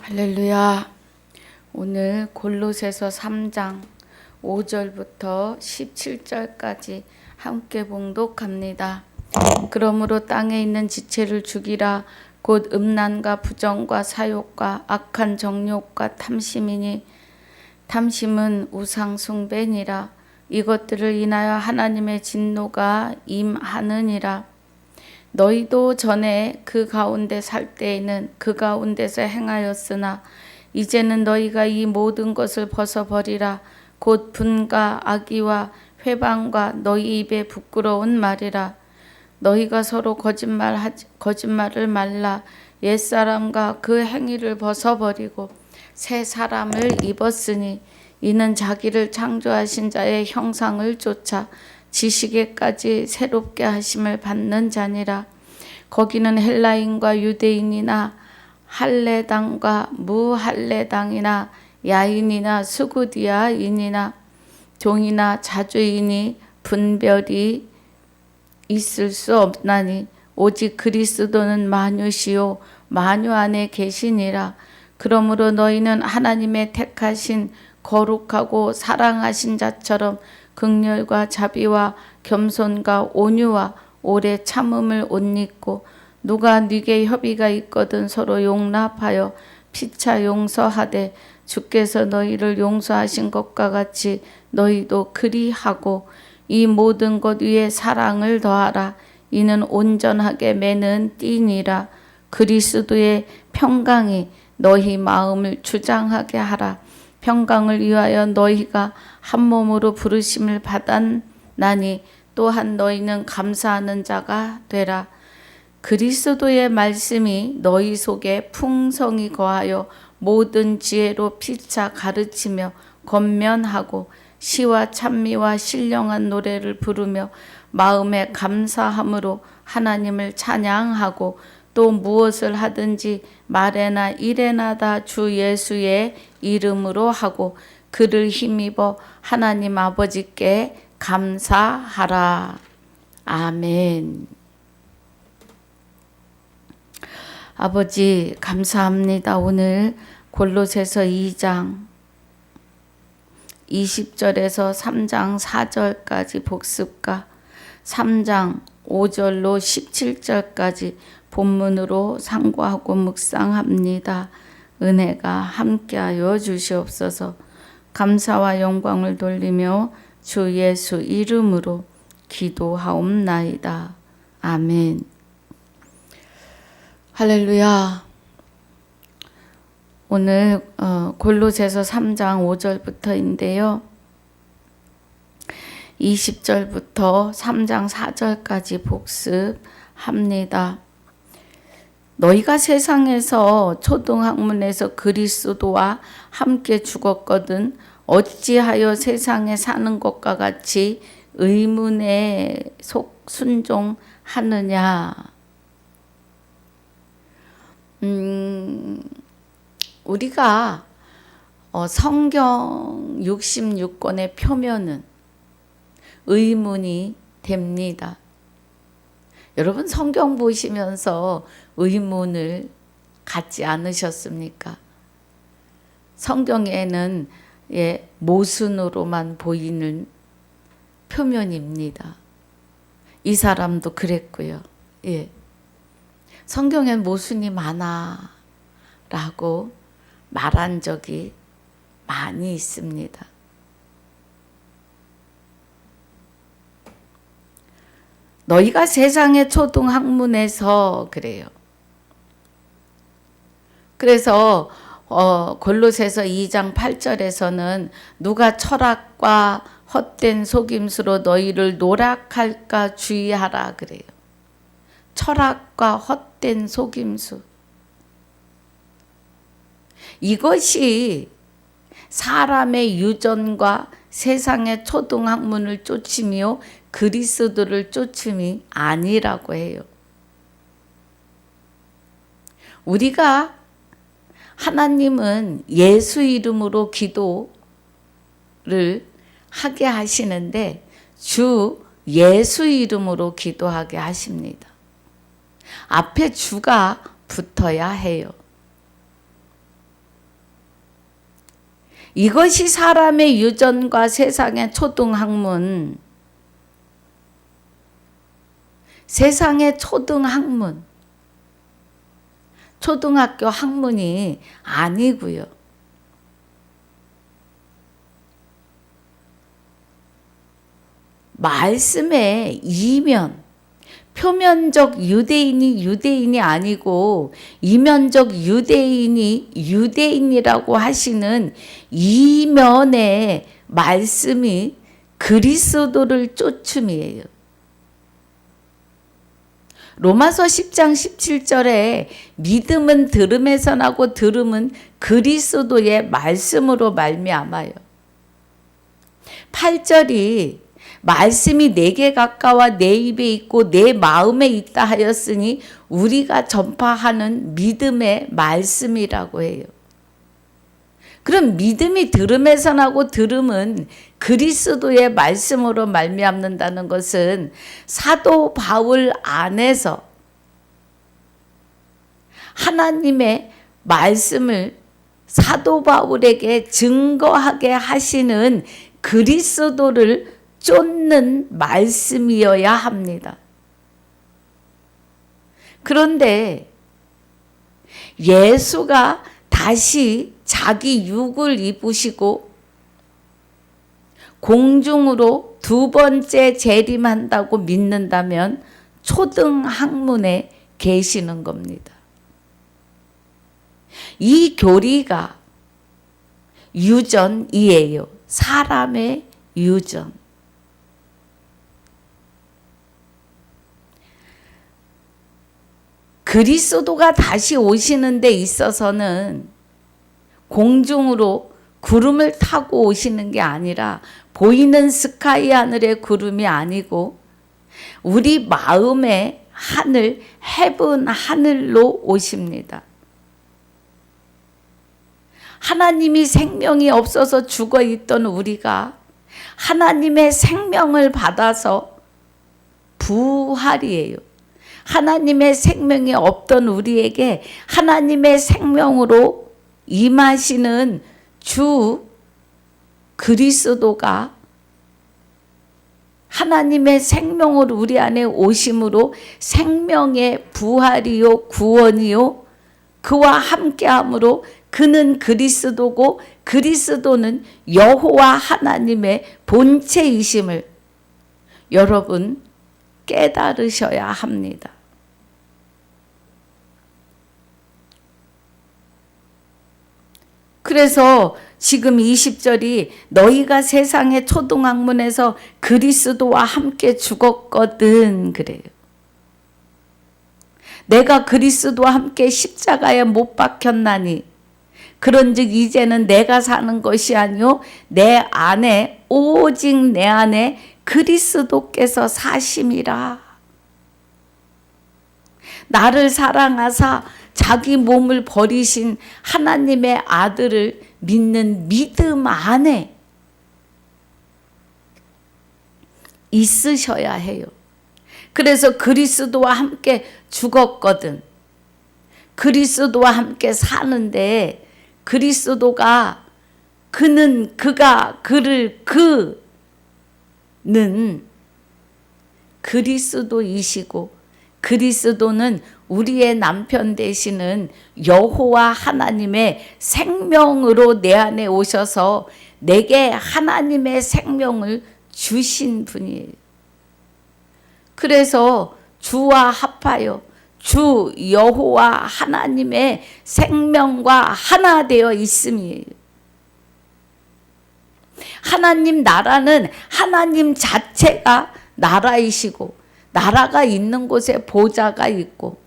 할렐루야. 오늘 골로새서 3장 5절부터 17절까지 함께 봉독합니다. 그러므로 땅에 있는 지체를 죽이라. 곧 음란과 부정과 사욕과 악한 정욕과 탐심이니 탐심은 우상 숭배니라. 이것들을 인하여 하나님의 진노가 임하느니라. 너희도 전에 그 가운데 살 때에는 그 가운데서 행하였으나 이제는 너희가 이 모든 것을 벗어버리라. 곧 분과 악의와 회방과 너희 입에 부끄러운 말이라. 너희가 서로 거짓말을 말라. 옛사람과 그 행위를 벗어버리고 새 사람을 입었으니 이는 자기를 창조하신 자의 형상을 쫓아 지식에까지 새롭게 하심을 받는 자니라. 거기는 헬라인과 유대인이나 할례당과 무할례당이나 야인이나 스구디아인이나 종이나 자주인이 분별이 있을 수 없나니 오직 그리스도는 만유시요 만유 안에 계시니라. 그러므로 너희는 하나님의 택하신 거룩하고 사랑하신 자처럼 긍휼과 자비와 겸손과 온유와 오래 참음을 옷 입고 누가 네게 협의가 있거든 서로 용납하여 피차 용서하되 주께서 너희를 용서하신 것과 같이 너희도 그리하고 이 모든 것 위에 사랑을 더하라. 이는 온전하게 매는 띠니라. 그리스도의 평강이 너희 마음을 주장하게 하라. 평강을 위하여 너희가 한 몸으로 부르심을 받았나니 또한 너희는 감사하는 자가 되라. 그리스도의 말씀이 너희 속에 풍성히 거하여 모든 지혜로 피차 가르치며 권면하고 시와 찬미와 신령한 노래를 부르며 마음에 감사함으로 하나님을 찬양하고 또 무엇을 하든지 말에나 일에나 다 주 예수의 이름으로 하고 그를 힘입어 하나님 아버지께 감사하라. 아멘. 아버지 감사합니다. 오늘 골로새서 2장 20절에서 3장 4절까지 복습과 3장 5절로 17절까지 본문으로 상고하고 묵상합니다. 은혜가 함께하여 주시옵소서. 감사와 영광을 돌리며 주 예수 이름으로 기도하옵나이다. 아멘. 할렐루야. 오늘 골로새서 3장 5절부터인데요. 20절부터 3장 4절까지 복습합니다. 너희가 세상에서 초등학문에서 그리스도와 함께 죽었거든 어찌하여 세상에 사는 것과 같이 의문에 순종하느냐. 우리가 성경 66권의 표면은 의문이 됩니다. 여러분 성경 보시면서 의문을 갖지 않으셨습니까? 성경에는 모순으로만 보이는 표면입니다. 이 사람도 그랬고요. 성경엔 모순이 많아 라고 말한 적이 많이 있습니다. 너희가 세상의 초등학문에서 그래요. 그래서 골로새서 2장 8절에서는 누가 철학과 헛된 속임수로 너희를 노락할까 주의하라 그래요. 철학과 헛된 속임수. 이것이 사람의 유전과 세상의 초등학문을 쫓으며 그리스도를 쫓음이 아니라고 해요. 우리가 하나님은 예수 이름으로 기도를 하게 하시는데 주 예수 이름으로 기도하게 하십니다. 앞에 주가 붙어야 해요. 이것이 사람의 유전과 세상의 초등학문, 세상의 초등학문, 초등학교 학문이 아니고요. 말씀의 이면, 표면적 유대인이 유대인이 아니고 이면적 유대인이 유대인이라고 하시는 이면의 말씀이 그리스도를 쫓음이에요. 로마서 10장 17절에 믿음은 들음에서 나고 들음은 그리스도의 말씀으로 말미암아요. 8절이 말씀이 내게 가까워 내 입에 있고 내 마음에 있다 하였으니 우리가 전파하는 믿음의 말씀이라고 해요. 그럼 믿음이 들음에서 나고 들음은 그리스도의 말씀으로 말미암는다는 것은 사도 바울 안에서 하나님의 말씀을 사도 바울에게 증거하게 하시는 그리스도를 쫓는 말씀이어야 합니다. 그런데 예수가 다시 자기 육을 입으시고 공중으로 두 번째 재림한다고 믿는다면 초등학문에 계시는 겁니다. 이 교리가 유전이에요. 사람의 유전. 그리스도가 다시 오시는 데 있어서는 공중으로 구름을 타고 오시는 게 아니라 보이는 스카이 하늘의 구름이 아니고 우리 마음의 하늘, 헤븐 하늘로 오십니다. 하나님이 생명이 없어서 죽어 있던 우리가 하나님의 생명을 받아서 부활이에요. 하나님의 생명이 없던 우리에게 하나님의 생명으로 임하시는 주 그리스도가 하나님의 생명으로 우리 안에 오심으로 생명의 부활이요 구원이요 그와 함께함으로 그는 그리스도고 그리스도는 여호와 하나님의 본체이심을 여러분 깨달으셔야 합니다. 그래서 지금 20절이 너희가 세상의 초등학문에서 그리스도와 함께 죽었거든 그래요. 내가 그리스도와 함께 십자가에 못 박혔나니 그런즉 이제는 내가 사는 것이 아니요 내 안에 오직 내 안에 그리스도께서 사심이라. 나를 사랑하사 자기 몸을 버리신 하나님의 아들을 믿는 믿음 안에 있으셔야 해요. 그래서 그리스도와 함께 죽었거든. 그리스도와 함께 사는데 그리스도가 그는 그가 그를 그는 그리스도이시고 그리스도는 우리의 남편 되시는 여호와 하나님의 생명으로 내 안에 오셔서 내게 하나님의 생명을 주신 분이에요. 그래서 주와 합하여 주 여호와 하나님의 생명과 하나 되어 있음이에요. 하나님 나라는 하나님 자체가 나라이시고 나라가 있는 곳에 보좌가 있고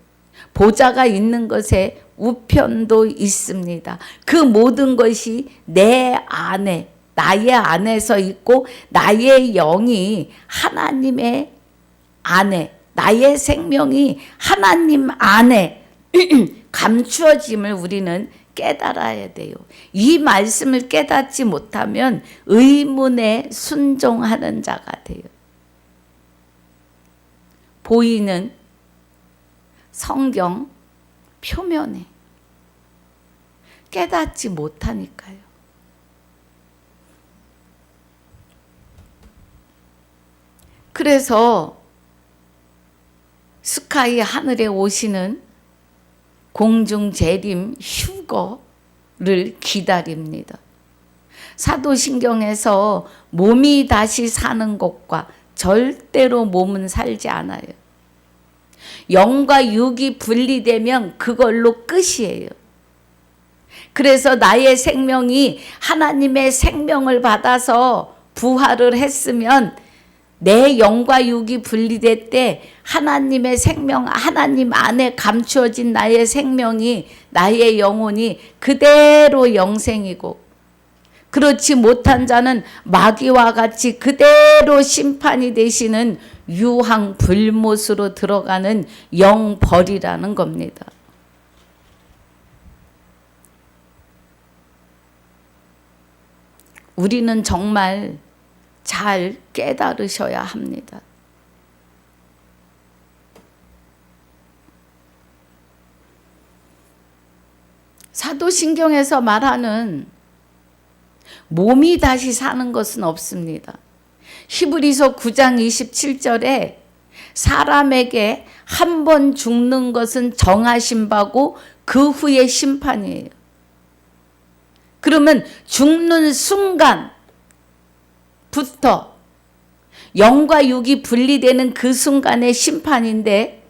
보좌가 있는 것에 우편도 있습니다. 그 모든 것이 내 안에 나의 안에서 있고 나의 영이 하나님의 안에 나의 생명이 하나님 안에 감추어짐을 우리는 깨달아야 돼요. 이 말씀을 깨닫지 못하면 의문에 순종하는 자가 돼요. 보이는 성경 표면에 깨닫지 못하니까요. 그래서 스카이 하늘에 오시는 공중 재림 휴거를 기다립니다. 사도신경에서 몸이 다시 사는 것과 절대로 몸은 살지 않아요. 영과 육이 분리되면 그걸로 끝이에요. 그래서 나의 생명이 하나님의 생명을 받아서 부활을 했으면 내 영과 육이 분리될 때 하나님의 생명, 하나님 안에 감추어진 나의 생명이, 나의 영혼이 그대로 영생이고, 그렇지 못한 자는 마귀와 같이 그대로 심판이 되시는 유황 불못으로 들어가는 영벌이라는 겁니다. 우리는 정말 잘 깨달으셔야 합니다. 사도신경에서 말하는 몸이 다시 사는 것은 없습니다. 히브리서 9장 27절에 사람에게 한 번 죽는 것은 정하신 바고 그 후에 심판이에요. 그러면 죽는 순간부터 영과 육이 분리되는 그 순간의 심판인데,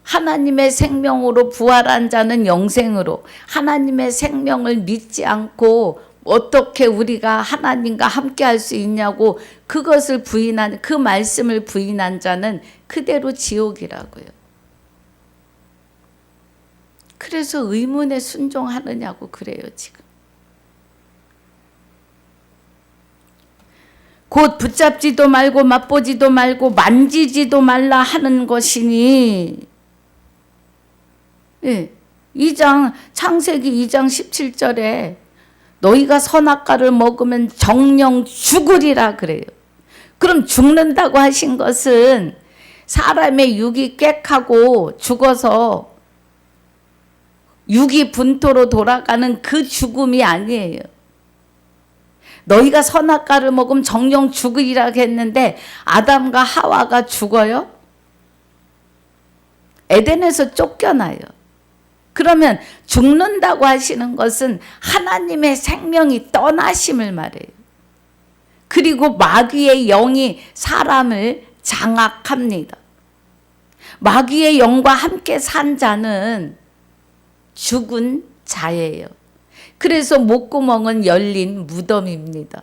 하나님의 생명으로 부활한 자는 영생으로, 하나님의 생명을 믿지 않고 어떻게 우리가 하나님과 함께 할 수 있냐고 그것을 부인한, 그 말씀을 부인한 자는 그대로 지옥이라고요. 그래서 의문에 순종하느냐고 그래요, 지금. 곧 붙잡지도 말고 맛보지도 말고 만지지도 말라 하는 것이니. 예, 2장, 창세기 2장 17절에 너희가 선악과를 먹으면 정령 죽으리라 그래요. 그럼 죽는다고 하신 것은 사람의 육이 꽥하고 죽어서 육이 분토로 돌아가는 그 죽음이 아니에요. 너희가 선악과를 먹으면 정령 죽으리라 했는데 아담과 하와가 죽어요? 에덴에서 쫓겨나요. 그러면 죽는다고 하시는 것은 하나님의 생명이 떠나심을 말해요. 그리고 마귀의 영이 사람을 장악합니다. 마귀의 영과 함께 산 자는 죽은 자예요. 그래서 목구멍은 열린 무덤입니다.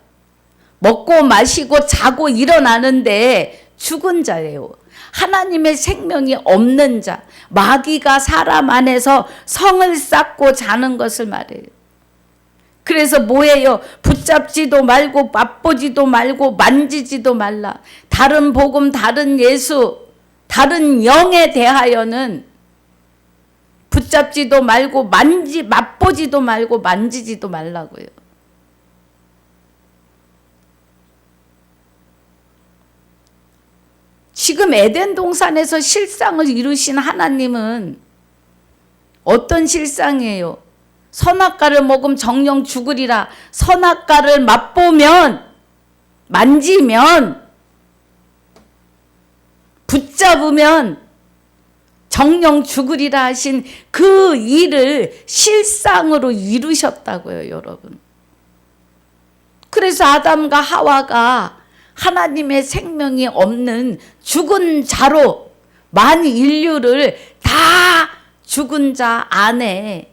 먹고 마시고 자고 일어나는데 죽은 자예요. 하나님의 생명이 없는 자, 마귀가 사람 안에서 성을 쌓고 자는 것을 말해요. 그래서 뭐예요? 붙잡지도 말고 맛보지도 말고 만지지도 말라. 다른 복음, 다른 예수, 다른 영에 대하여는 붙잡지도 말고 맛보지도 말고 만지지도 말라고요. 지금 에덴 동산에서 실상을 이루신 하나님은 어떤 실상이에요? 선악과를 먹으면 정령 죽으리라. 선악과를 맛보면, 만지면, 붙잡으면 정령 죽으리라 하신 그 일을 실상으로 이루셨다고요, 여러분. 그래서 아담과 하와가 하나님의 생명이 없는 죽은 자로 만 인류를 다 죽은 자 안에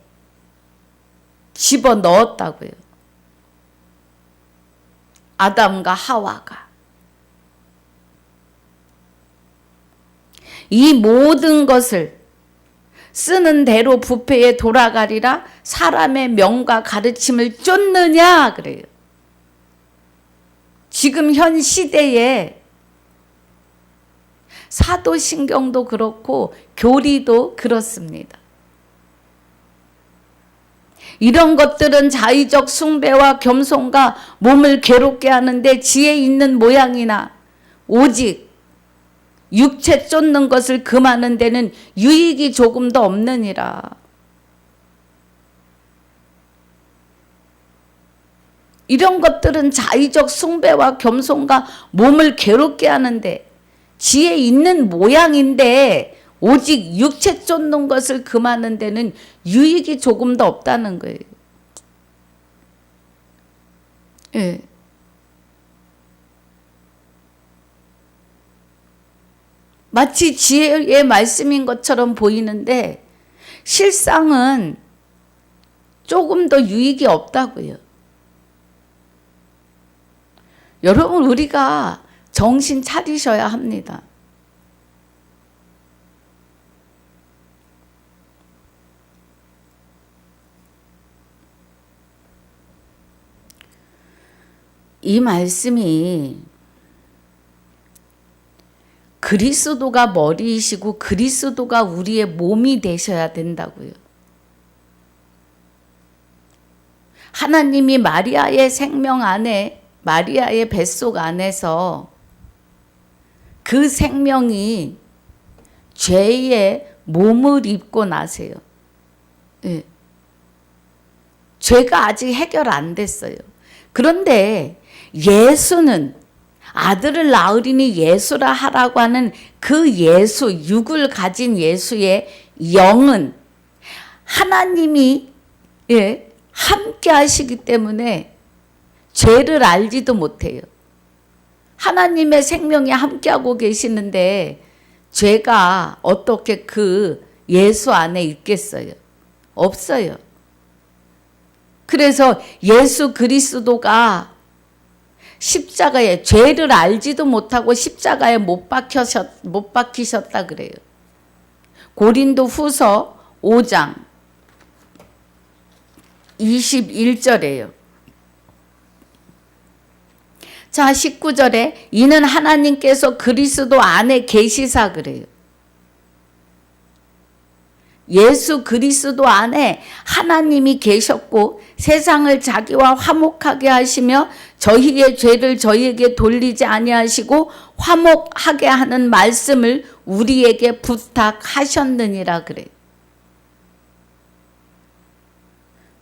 집어넣었다고요. 아담과 하와가. 이 모든 것을 쓰는 대로 부패에 돌아가리라. 사람의 명과 가르침을 쫓느냐 그래요. 지금 현 시대에 사도신경도 그렇고 교리도 그렇습니다. 이런 것들은 자의적 숭배와 겸손과 몸을 괴롭게 하는데 지혜 있는 모양이나 오직 육체 쫓는 것을 금하는 데는 유익이 조금도 없느니라. 이런 것들은 자의적 숭배와 겸손과 몸을 괴롭게 하는데 지혜 있는 모양인데 오직 육체 쫓는 것을 금하는 데는 유익이 조금도 없다는 거예요. 예. 마치 지혜의 말씀인 것처럼 보이는데 실상은 조금 더 유익이 없다고요. 여러분, 우리가 정신 차리셔야 합니다. 이 말씀이 그리스도가 머리이시고 그리스도가 우리의 몸이 되셔야 된다고요. 하나님이 마리아의 생명 안에, 마리아의 뱃속 안에서 그 생명이 죄의 몸을 입고 나세요. 예. 죄가 아직 해결 안 됐어요. 그런데 예수는, 아들을 낳으리니 예수라 하라고 하는 그 예수, 육을 가진 예수의 영은 하나님이 함께 하시기 때문에 죄를 알지도 못해요. 하나님의 생명이 함께하고 계시는데 죄가 어떻게 그 예수 안에 있겠어요? 없어요. 그래서 예수 그리스도가 십자가에, 죄를 알지도 못하고 십자가에 못 박히셨다 그래요. 고린도 후서 5장 21절에요. 자, 19절에 이는 하나님께서 그리스도 안에 계시사 그래요. 예수 그리스도 안에 하나님이 계셨고 세상을 자기와 화목하게 하시며 저희의 죄를 저희에게 돌리지 아니하시고 화목하게 하는 말씀을 우리에게 부탁하셨느니라 그래요.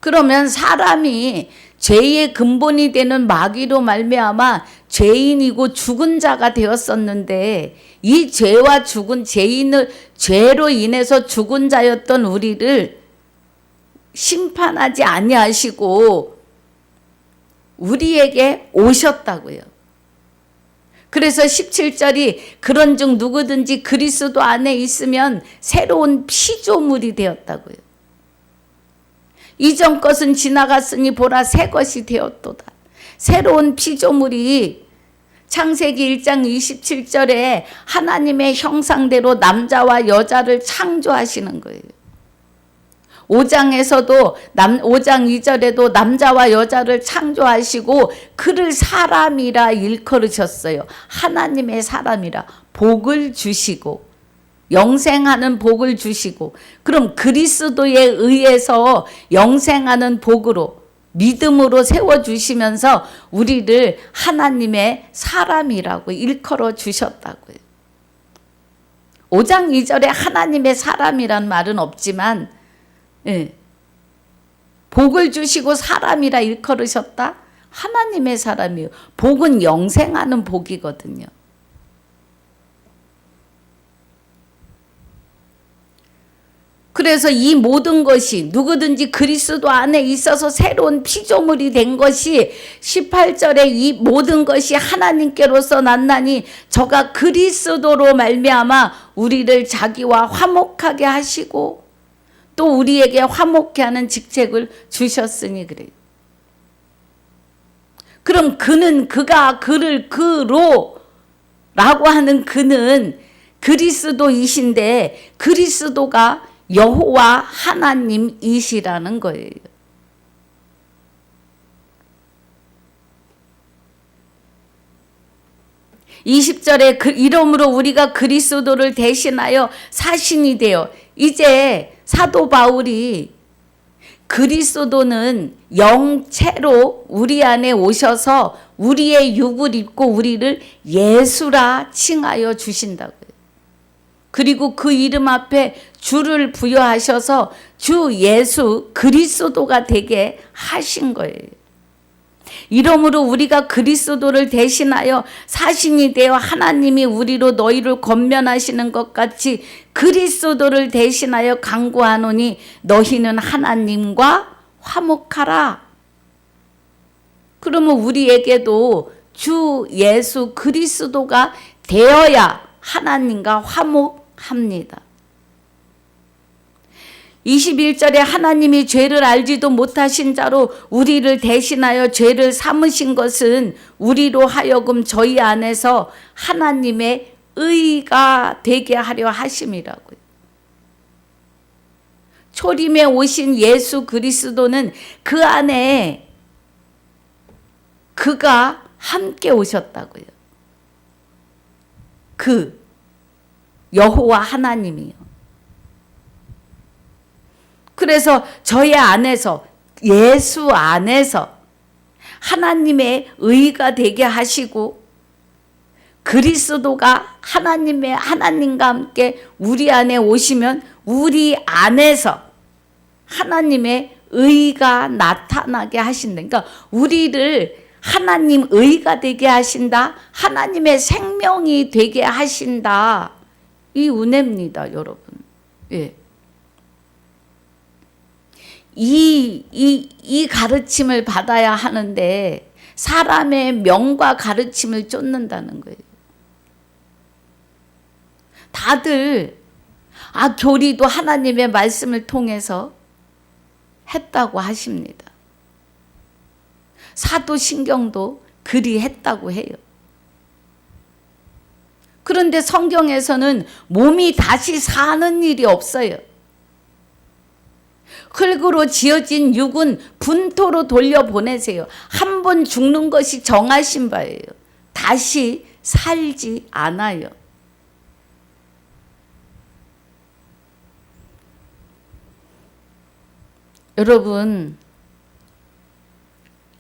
그러면 사람이 죄의 근본이 되는 마귀로 말미암아 죄인이고 죽은 자가 되었었는데 이 죄와 죽은 죄로 인해서 죽은 자였던 우리를 심판하지 아니하시고 우리에게 오셨다고요. 그래서 17절이 그런즉 누구든지 그리스도 안에 있으면 새로운 피조물이 되었다고요. 이전 것은 지나갔으니 보라 새 것이 되었도다. 새로운 피조물이 창세기 1장 27절에 하나님의 형상대로 남자와 여자를 창조하시는 거예요. 5장에서도 5장 2절에도 남자와 여자를 창조하시고 그를 사람이라 일컬으셨어요. 하나님의 사람이라 복을 주시고 영생하는 복을 주시고, 그럼 그리스도에 의해서 영생하는 복으로 믿음으로 세워주시면서 우리를 하나님의 사람이라고 일컬어 주셨다고요. 5장 2절에 하나님의 사람이란 말은 없지만 복을 주시고 사람이라 일컬으셨다? 하나님의 사람이에요. 복은 영생하는 복이거든요. 그래서 이 모든 것이 누구든지 그리스도 안에 있어서 새로운 피조물이 된 것이 18절에 이 모든 것이 하나님께로서 났나니 저가 그리스도로 말미암아 우리를 자기와 화목하게 하시고 또 우리에게 화목케 하는 직책을 주셨으니 그래요. 그럼 그는 그가 그를 그로 라고 하는 그는 그리스도이신데 그리스도가 여호와 하나님이시라는 거예요. (20절에) 이러므로 우리가 그리스도를 대신하여 사신이 되어, 이제 사도 바울이 그리스도는 영체로 우리 안에 오셔서 우리의 육을 입고 우리를 예수라 칭하여 주신다고요. 그리고 그 이름 앞에 주를 부여하셔서 주 예수 그리스도가 되게 하신 거예요. 이러므로 우리가 그리스도를 대신하여 사신이 되어 하나님이 우리로 너희를 권면하시는 것 같이 그리스도를 대신하여 간구하노니 너희는 하나님과 화목하라. 그러면 우리에게도 주 예수 그리스도가 되어야 하나님과 화목합니다. 21절에 하나님이 죄를 알지도 못하신 자로 우리를 대신하여 죄를 삼으신 것은 우리로 하여금 저희 안에서 하나님의 의가 되게 하려 하심이라고요. 초림에 오신 예수 그리스도는 그 안에 그가 함께 오셨다고요. 그 여호와 하나님이요. 그래서 저희 안에서 예수 안에서 하나님의 의가 되게 하시고 그리스도가 하나님과 함께 우리 안에 오시면 우리 안에서 하나님의 의가 나타나게 하신다. 그러니까 우리를 하나님 의가 되게 하신다. 하나님의 생명이 되게 하신다. 이 은혜입니다, 여러분. 예. 이 가르침을 받아야 하는데 사람의 명과 가르침을 쫓는다는 거예요. 다들 교리도 하나님의 말씀을 통해서 했다고 하십니다. 사도신경도 그리 했다고 해요. 그런데 성경에서는 몸이 다시 사는 일이 없어요. 흙으로 지어진 육은 분토로 돌려보내세요. 한 번 죽는 것이 정하신 바예요. 다시 살지 않아요. 여러분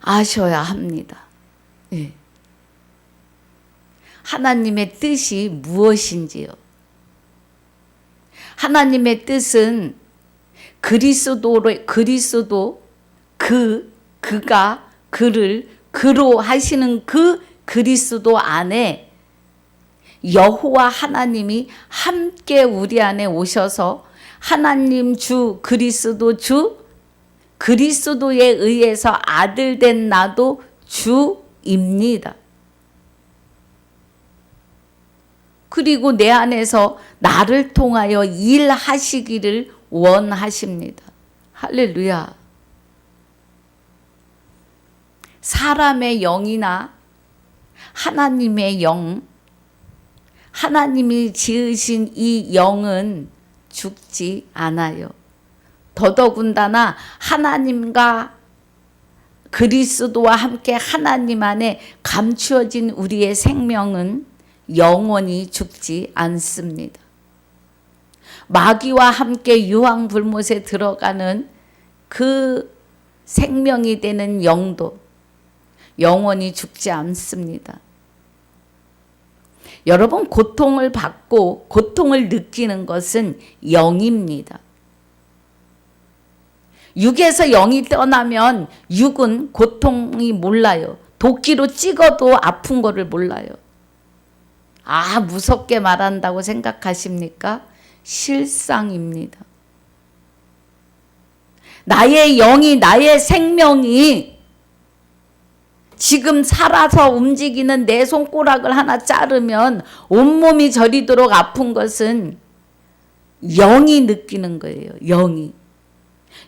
아셔야 합니다. 예. 하나님의 뜻이 무엇인지요. 하나님의 뜻은 그리스도 그가 그를 그로 하시는 그 그리스도 안에 여호와 하나님이 함께 우리 안에 오셔서 하나님 주 그리스도 주 그리스도에 의해서 아들 된 나도 주입니다. 그리고 내 안에서 나를 통하여 일하시기를 원하십니다. 할렐루야. 사람의 영이나 하나님의 영, 하나님이 지으신 이 영은 죽지 않아요. 더더군다나 하나님과 그리스도와 함께 하나님 안에 감추어진 우리의 생명은 영원히 죽지 않습니다. 마귀와 함께 유황불못에 들어가는 그 생명이 되는 영도 영원히 죽지 않습니다. 여러분, 고통을 받고 고통을 느끼는 것은 영입니다. 육에서 영이 떠나면 육은 고통이 몰라요. 도끼로 찍어도 아픈 거를 몰라요. 무섭게 말한다고 생각하십니까? 실상입니다. 나의 영이, 나의 생명이 지금 살아서 움직이는 내 손가락을 하나 자르면 온몸이 저리도록 아픈 것은 영이 느끼는 거예요. 영이.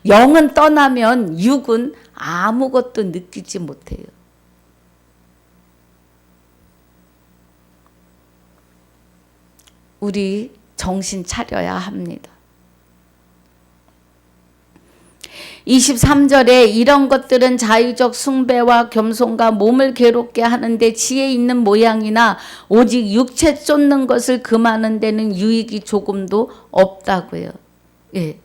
영은 떠나면 육은 아무것도 느끼지 못해요. 우리 정신 차려야 합니다. 23절에 이런 것들은 자의적 숭배와 겸손과 몸을 괴롭게 하는데 지혜 있는 모양이나 오직 육체 쫓는 것을 금하는 데는 유익이 조금도 없다고요. 예.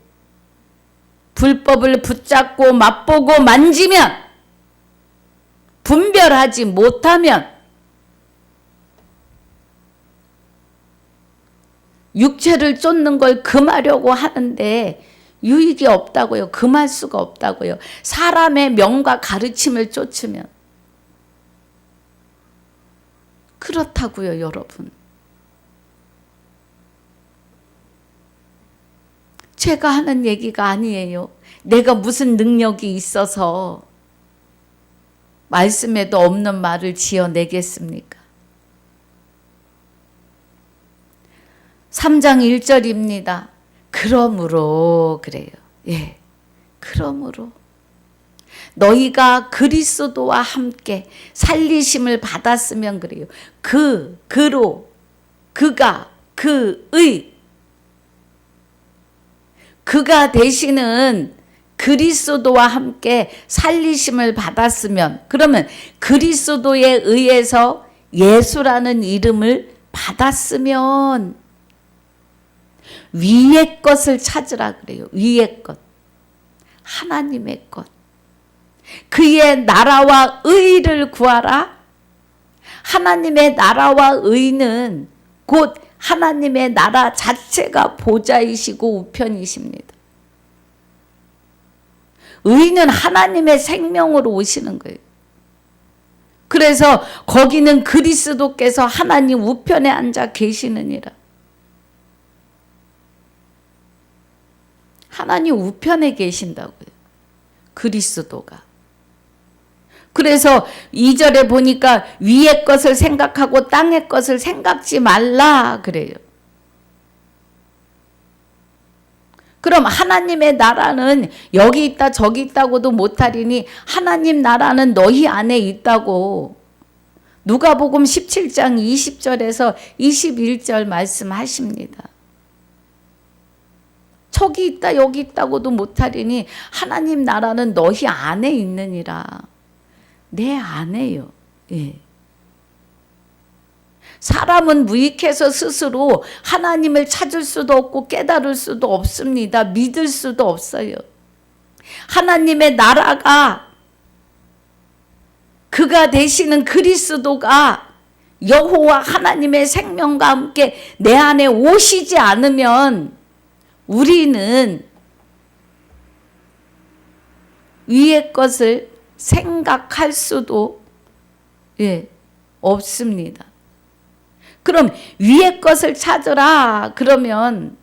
불법을 붙잡고 맛보고 만지면 분별하지 못하면 육체를 쫓는 걸 금하려고 하는데 유익이 없다고요. 금할 수가 없다고요. 사람의 명과 가르침을 쫓으면. 그렇다고요, 여러분. 제가 하는 얘기가 아니에요. 내가 무슨 능력이 있어서 말씀에도 없는 말을 지어내겠습니까? 3장 1절입니다. 그러므로 그래요. 예, 그러므로 너희가 그리스도와 함께 살리심을 받았으면 그래요. 그로, 그가, 그가 되시는 그리스도와 함께 살리심을 받았으면, 그러면 그리스도에 의해서 예수라는 이름을 받았으면 위의 것을 찾으라 그래요. 위의 것. 하나님의 것. 그의 나라와 의를 구하라. 하나님의 나라와 의는 곧 하나님의 나라 자체가 보좌이시고 우편이십니다. 의는 하나님의 생명으로 오시는 거예요. 그래서 거기는 그리스도께서 하나님 우편에 앉아 계시느니라. 하나님 우편에 계신다고요. 그리스도가. 그래서 2절에 보니까 위의 것을 생각하고 땅의 것을 생각지 말라 그래요. 그럼 하나님의 나라는 여기 있다 저기 있다고도 못하리니 하나님 나라는 너희 안에 있다고 누가복음 17장 20절에서 21절 말씀하십니다. 저기 있다 여기 있다고도 못하리니 하나님 나라는 너희 안에 있느니라. 내 안에요. 예. 사람은 무익해서 스스로 하나님을 찾을 수도 없고 깨달을 수도 없습니다. 믿을 수도 없어요. 하나님의 나라가 그가 되시는 그리스도가 여호와 하나님의 생명과 함께 내 안에 오시지 않으면 우리는 위의 것을 생각할 수도 없습니다. 그럼 위의 것을 찾으라 그러면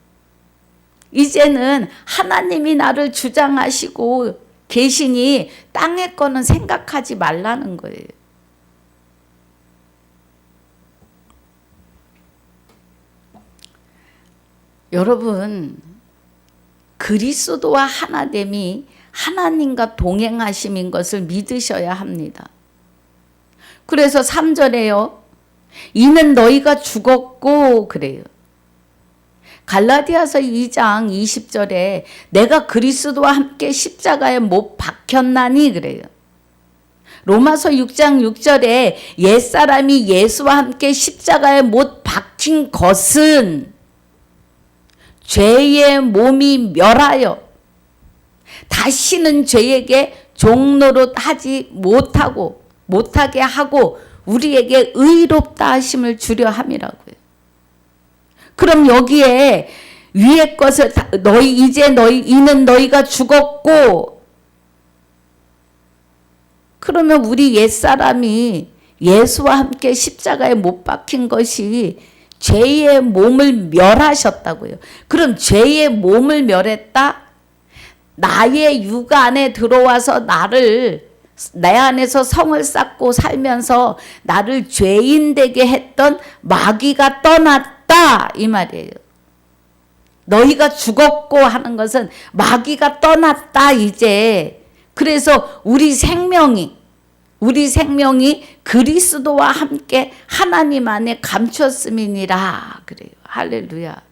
이제는 하나님이 나를 주장하시고 계시니 땅의 거는 생각하지 말라는 거예요. 여러분, 그리스도와 하나됨이 하나님과 동행하심인 것을 믿으셔야 합니다. 그래서 3절에요. 이는 너희가 죽었고 그래요. 갈라디아서 2장 20절에 내가 그리스도와 함께 십자가에 못 박혔나니 그래요. 로마서 6장 6절에 옛사람이 예수와 함께 십자가에 못 박힌 것은 죄의 몸이 멸하여 다시는 죄에게 종노릇하지 못하게 하고 우리에게 의롭다 하심을 주려 함이라고요. 그럼 여기에 위의 것을 이는 너희가 죽었고 그러면 우리 옛사람이 예수와 함께 십자가에 못 박힌 것이 죄의 몸을 멸하셨다고요. 그럼 죄의 몸을 멸했다? 나의 육 안에 들어와서 내 안에서 성을 쌓고 살면서 나를 죄인 되게 했던 마귀가 떠났다 이 말이에요. 너희가 죽었고 하는 것은 마귀가 떠났다 이제. 그래서 우리 생명이 그리스도와 함께 하나님 안에 감췄음이니라 그래요. 할렐루야.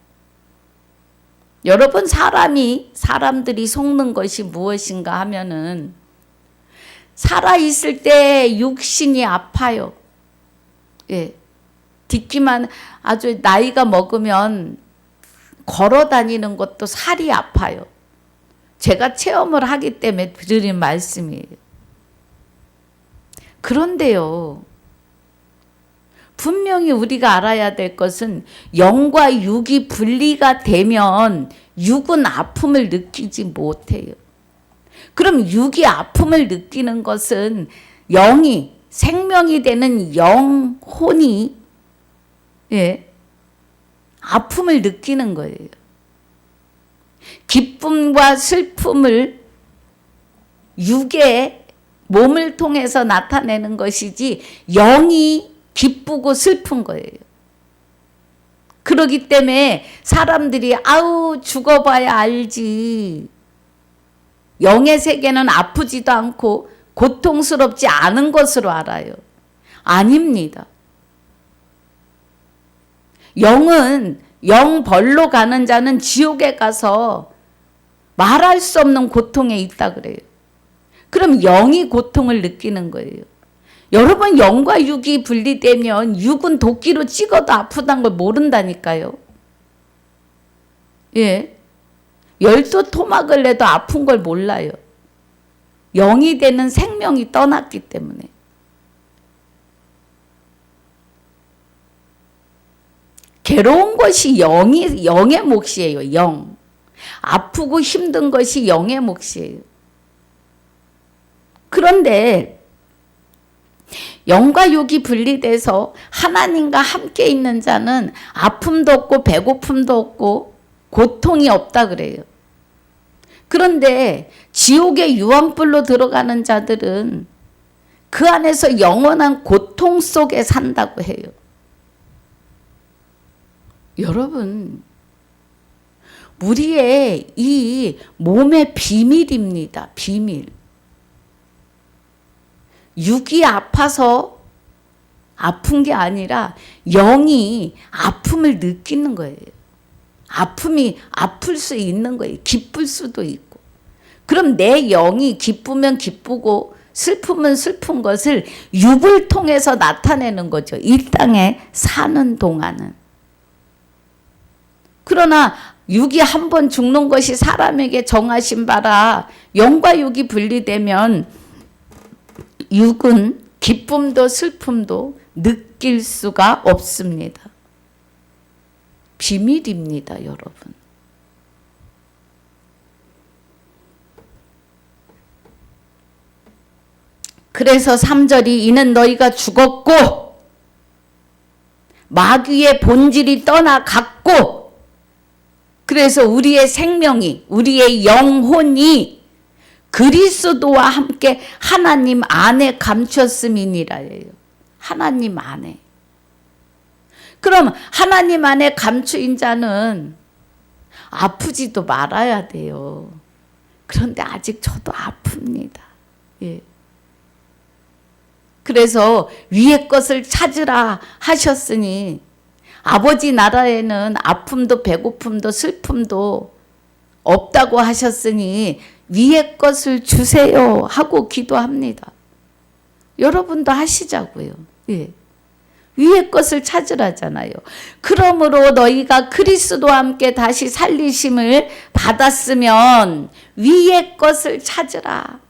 여러분, 사람들이 속는 것이 무엇인가 하면은 살아있을 때 육신이 아파요. 예. 듣기만 아주 나이가 먹으면 걸어 다니는 것도 살이 아파요. 제가 체험을 하기 때문에 드린 말씀이에요. 그런데요, 분명히 우리가 알아야 될 것은 영과 육이 분리가 되면 육은 아픔을 느끼지 못해요. 그럼 육이 아픔을 느끼는 것은 영이 생명이 되는 영혼이 아픔을 느끼는 거예요. 기쁨과 슬픔을 육의 몸을 통해서 나타내는 것이지 영이 기쁘고 슬픈 거예요. 그러기 때문에 사람들이 아우 죽어봐야 알지. 영의 세계는 아프지도 않고 고통스럽지 않은 것으로 알아요. 아닙니다. 영벌로 가는 자는 지옥에 가서 말할 수 없는 고통에 있다 그래요. 그럼 영이 고통을 느끼는 거예요. 여러분, 영과 육이 분리되면 육은 도끼로 찍어도 아프다는 걸 모른다니까요. 열도 토막을 내도 아픈 걸 몰라요. 영이 되는 생명이 떠났기 때문에. 괴로운 것이 영의 몫이에요. 영. 아프고 힘든 것이 영의 몫이에요. 그런데 영과 육이 분리돼서 하나님과 함께 있는 자는 아픔도 없고 배고픔도 없고 고통이 없다 그래요. 그런데 지옥의 유황불로 들어가는 자들은 그 안에서 영원한 고통 속에 산다고 해요. 여러분, 우리의 이 몸의 비밀입니다. 비밀. 육이 아파서 아픈 게 아니라 영이 아픔을 느끼는 거예요. 아픔이 아플 수 있는 거예요. 기쁠 수도 있고. 그럼 내 영이 기쁘면 기쁘고 슬프면 슬픈 것을 육을 통해서 나타내는 거죠. 이 땅에 사는 동안은. 그러나 육이 한 번 죽는 것이 사람에게 정하신 바라 영과 육이 분리되면 육은 기쁨도 슬픔도 느낄 수가 없습니다. 비밀입니다, 여러분. 그래서 3절이 이는 너희가 죽었고 마귀의 본질이 떠나갔고 그래서 우리의 생명이 우리의 영혼이 그리스도와 함께 하나님 안에 감췄음이니라예요. 하나님 안에. 그럼 하나님 안에 감추인 자는 아프지도 말아야 돼요. 그런데 아직 저도 아픕니다. 그래서 위의 것을 찾으라 하셨으니 아버지 나라에는 아픔도 배고픔도 슬픔도 없다고 하셨으니 위의 것을 주세요 하고 기도합니다. 여러분도 하시자고요. 위의 것을 찾으라잖아요. 그러므로 너희가 그리스도와 함께 다시 살리심을 받았으면 위의 것을 찾으라.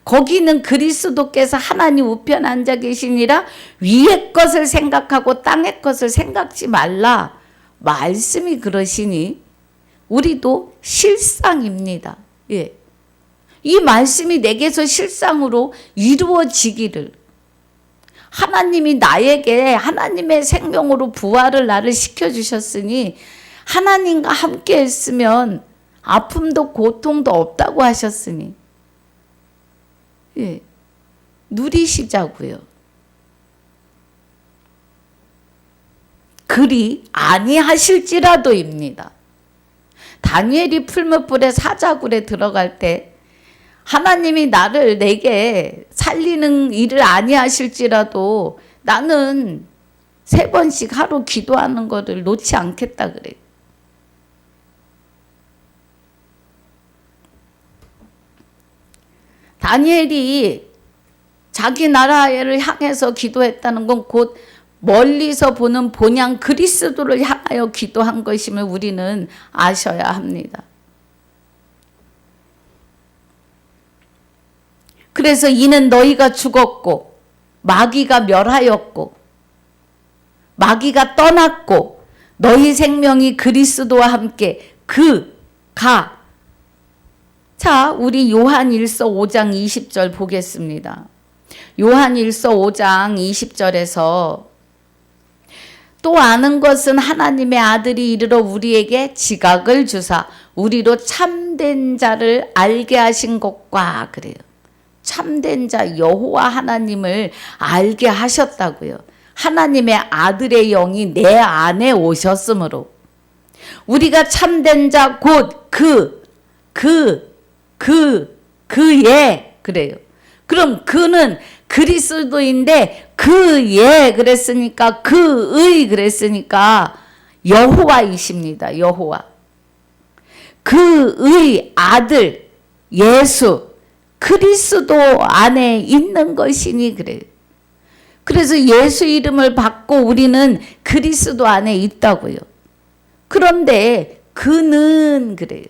거기는 그리스도께서 하나님 우편 앉아 계시니라 위의 것을 생각하고 땅의 것을 생각지 말라. 말씀이 그러시니 우리도 실상입니다. 이 말씀이 내게서 실상으로 이루어지기를 하나님이 나에게 하나님의 생명으로 부활을 나를 시켜주셨으니 하나님과 함께 했으면 아픔도 고통도 없다고 하셨으니 누리시자고요. 그리 아니하실지라도입니다. 다니엘이 풀무불의 사자굴에 들어갈 때 하나님이 내게 살리는 일을 아니하실지라도 나는 3번씩 하루 기도하는 것을 놓지 않겠다 그래요. 다니엘이 자기 나라를 향해서 기도했다는 건 곧 멀리서 보는 본향 그리스도를 향하여 기도한 것임을 우리는 아셔야 합니다. 그래서 이는 너희가 죽었고 마귀가 멸하였고 마귀가 떠났고 너희 생명이 그리스도와 함께 자, 우리 요한 1서 5장 20절 보겠습니다. 요한일서 5장 20절에서 또 아는 것은 하나님의 아들이 이르러 우리에게 지각을 주사 우리로 참된 자를 알게 하신 것과 그래요. 참된 자 여호와 하나님을 알게 하셨다고요. 하나님의 아들의 영이 내 안에 오셨으므로 우리가 참된 자 곧 그의 그래요. 그럼 그는 그리스도인데 그의 그랬으니까 그의 그랬으니까 여호와이십니다. 여호와. 그의 아들 예수 그리스도 안에 있는 것이니 그래요. 그래서 예수 이름을 받고 우리는 그리스도 안에 있다고요. 그런데 그는 그래요.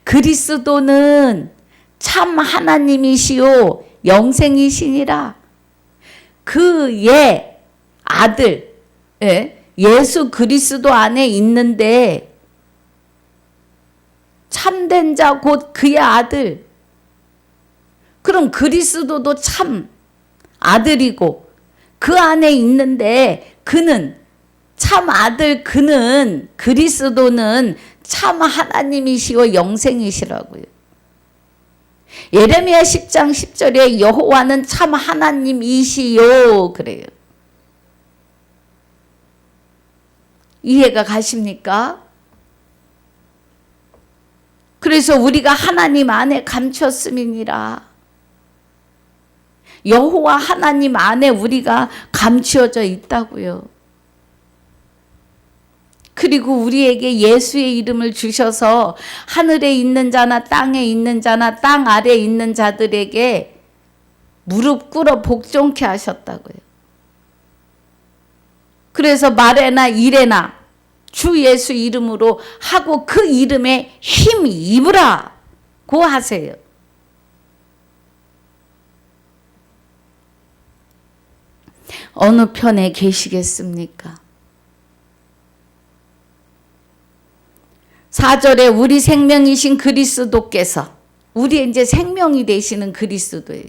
그리스도는 참 하나님이시요 영생이시니라. 그의 아들 예수 그리스도 안에 있는데 참된 자 곧 그의 아들. 그럼 그리스도도 참 아들이고 그 안에 있는데 그는 참 아들 그는 그리스도는 참 하나님이시오 영생이시라고요. 예레미야 10장 10절에 여호와는 참 하나님이시요 그래요. 이해가 가십니까? 그래서 우리가 하나님 안에 감췄음이니라. 여호와 하나님 안에 우리가 감추어져 있다고요. 그리고 우리에게 예수의 이름을 주셔서 하늘에 있는 자나 땅에 있는 자나 땅 아래에 있는 자들에게 무릎 꿇어 복종케 하셨다고요. 그래서 말에나 일에나 주 예수 이름으로 하고 그 이름에 힘 입으라고 하세요. 어느 편에 계시겠습니까? 4절에 우리 생명이신 그리스도께서 우리 이제 생명이 되시는 그리스도예요.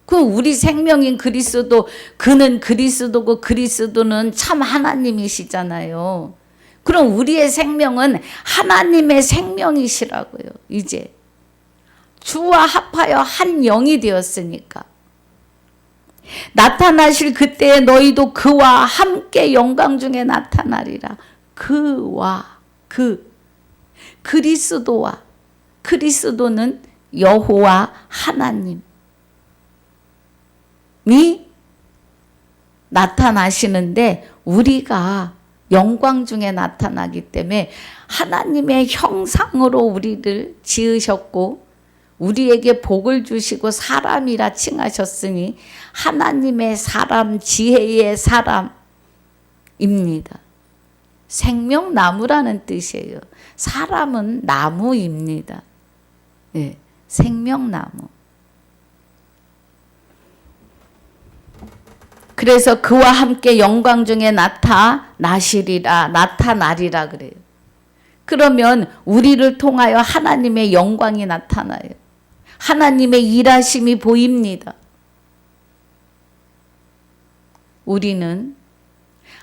그럼 우리 생명인 그리스도 그는 그리스도고 그리스도는 참 하나님이시잖아요. 그럼 우리의 생명은 하나님의 생명이시라고요. 이제 주와 합하여 한 영이 되었으니까 나타나실 그때에 너희도 그와 함께 영광 중에 나타나리라. 그와 그리스도와 그리스도는 여호와 하나님이 나타나시는데 우리가 영광 중에 나타나기 때문에 하나님의 형상으로 우리를 지으셨고 우리에게 복을 주시고 사람이라 칭하셨으니 하나님의 사람, 지혜의 사람입니다. 생명나무라는 뜻이에요. 사람은 나무입니다. 네, 생명나무. 그래서 그와 함께 영광 중에 나타나리라 그래요. 그러면 우리를 통하여 하나님의 영광이 나타나요. 하나님의 일하심이 보입니다. 우리는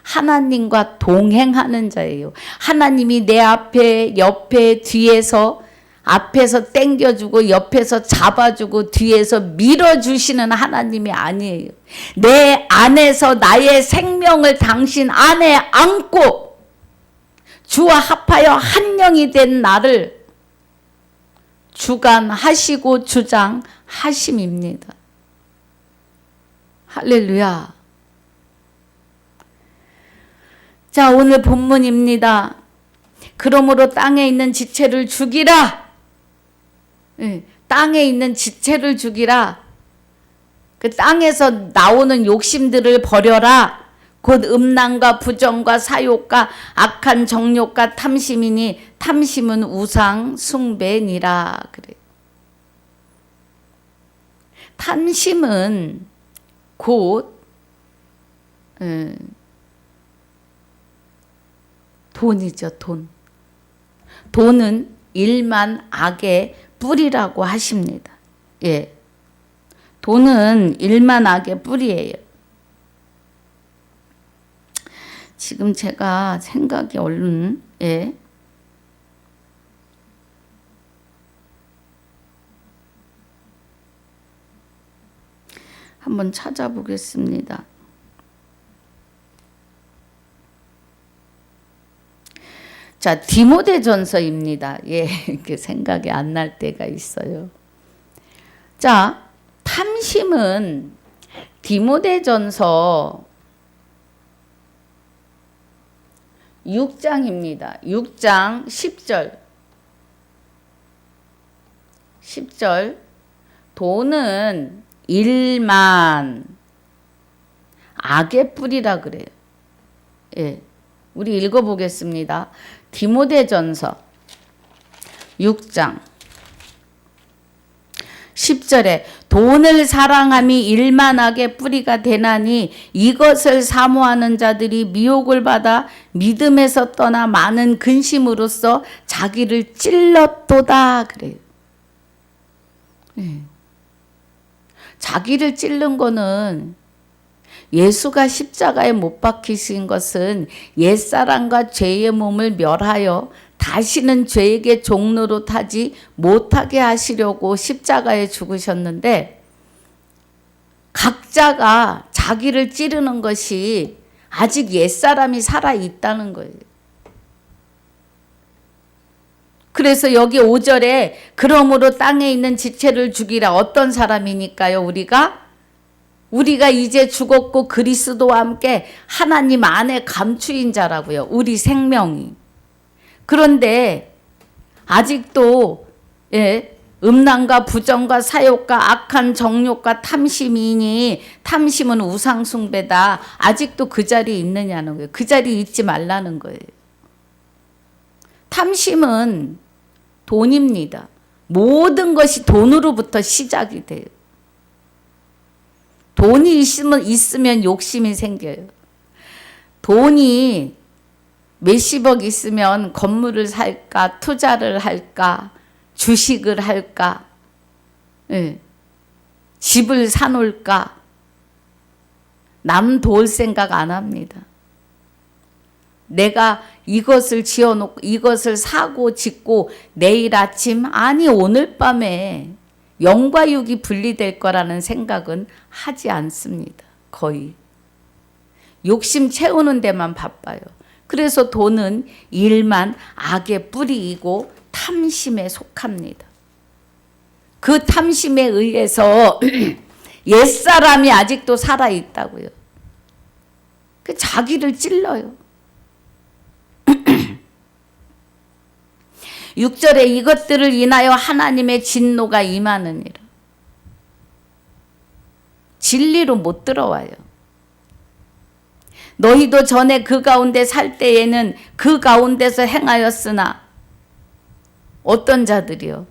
하나님과 동행하는 자예요. 하나님이 내 앞에, 옆에, 뒤에서, 앞에서 땡겨주고 옆에서 잡아주고 뒤에서 밀어주시는 하나님이 아니에요. 내 안에서 나의 생명을 당신 안에 안고 주와 합하여 한 영이 된 나를 주관하시고 주장하심입니다. 할렐루야. 자, 오늘 본문입니다. 그러므로 땅에 있는 지체를 죽이라. 땅에 있는 지체를 죽이라. 그 땅에서 나오는 욕심들을 버려라. 곧 음란과 부정과 사욕과 악한 정욕과 탐심이니 탐심은 우상 숭배니라. 그래. 탐심은 곧 돈이죠, 돈. 돈은 일만 악의 뿌리라고 하십니다. 예. 돈은 일만 악의 뿌리예요. 지금 제가 생각이 얼른 한번 찾아보겠습니다. 자, 디모데전서입니다. 이렇게 생각이 안 날 때가 있어요. 자, 탐심은 디모데전서 6장입니다. 6장 10절. 10절. 돈은 일만 악의 뿌리라 그래요. 우리 읽어보겠습니다. 디모데전서 6장 10절에 돈을 사랑함이 일만악의 뿌리가 되나니 이것을 사모하는 자들이 미혹을 받아 믿음에서 떠나 많은 근심으로써 자기를 찔렀도다 그래요. 자기를 찔른 거는 예수가 십자가에 못 박히신 것은 옛사람과 죄의 몸을 멸하여 다시는 죄에게 종로로 타지 못하게 하시려고 십자가에 죽으셨는데, 각자가 자기를 찌르는 것이 아직 옛사람이 살아있다는 거예요. 그래서 여기 5절에 그러므로 땅에 있는 지체를 죽이라. 어떤 사람이니까요? 우리가 이제 죽었고 그리스도와 함께 하나님 안에 감추인 자라고요. 우리 생명이. 그런데 아직도 음란과 부정과 사욕과 악한 정욕과 탐심이니, 탐심은 우상숭배다. 아직도 그 자리에 있느냐는 거예요. 그 자리에 있지 말라는 거예요. 탐심은 돈입니다. 모든 것이 돈으로부터 시작이 돼요. 돈이 있으면 욕심이 생겨요. 돈이 몇십억 있으면 건물을 살까, 투자를 할까, 주식을 할까, 집을 사놓을까, 남 도울 생각 안 합니다. 내가 이것을 지어놓고 이것을 사고 짓고 내일 아침, 아니 오늘 밤에 영과 육이 분리될 거라는 생각은 하지 않습니다. 거의. 욕심 채우는 데만 바빠요. 그래서 돈은 일만 악의 뿌리이고 탐심에 속합니다. 그 탐심에 의해서 옛사람이 아직도 살아있다고요. 자기를 찔러요. 6절에 이것들을 인하여 하나님의 진노가 임하느니라. 진리로 못 들어와요. 너희도 전에 그 가운데 살 때에는 그 가운데서 행하였으나, 어떤 자들이요?